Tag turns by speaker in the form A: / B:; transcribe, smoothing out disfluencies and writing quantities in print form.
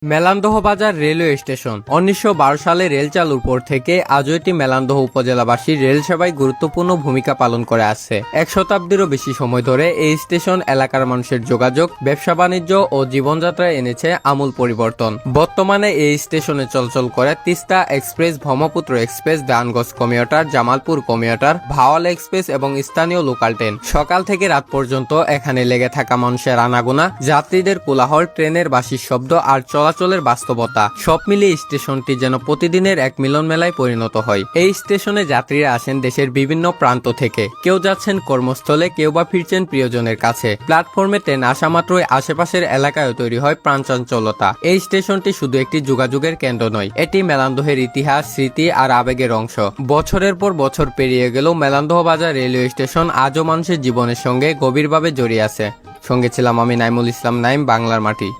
A: মেলান্দহ বাজার railway station 1912 সালে rail চালুর পর থেকে আজও এটি মেলান্দহ উপজেলাবাসীর রেল সেবায় গুরুত্বপূর্ণ ভূমিকা পালন করে আসছে। এক শতাব্দীরও বেশি সময় ধরে এই স্টেশন এলাকার মানুষের যোগাযোগ, ব্যবসা বাণিজ্য ও জীবনযাত্রায় এনেছে আমূল পরিবর্তন। বর্তমানে এই স্টেশনে চলাচল করে তিস্তা এক্সপ্রেস, ব্রহ্মপুত্র এক্সপ্রেস, ডানগজ commuter, Jamalpur commuter, Bhawal express এবং স্থানীয় লোকাল ট্রেন। সকাল থেকে রাত পর্যন্ত এখানে লেগে থাকা মানুষের আনাগোনা, যাত্রীদের কোলাহল, ট্রেনের বাঁশির শব্দ আর চলাচলের বাস্তবতা সব মিলিয়ে স্টেশনটি যেন প্রতিদিনের এক মিলন মেলায় পরিণত হয়। এই স্টেশনে যাত্রীরা আসেন দেশের বিভিন্ন প্রান্ত থেকে। কেউ যাচ্ছেন কর্মস্থলে, কেউ বা ফিরছেন প্রিয়জনের কাছে। প্ল্যাটফর্মে ট্রেন আসা মাত্রই আশেপাশের এলাকায় তৈরি হয় প্রাণচাঞ্চলতা। এই স্টেশনটি শুধু একটি যোগাযোগের কেন্দ্র নয়, এটি মেলান্দহের ইতিহাস, স্মৃতি আর আবেগের অংশ। বছরের পর বছর পেরিয়ে গেলেও মেলান্দহ বাজার রেলওয়ে স্টেশন আজও মানুষের জীবনের সঙ্গে গভীরভাবে জড়িয়ে আছে। সঙ্গে ছিলাম আমি নাইমুল ইসলাম নাইম, বাংলার মাটি।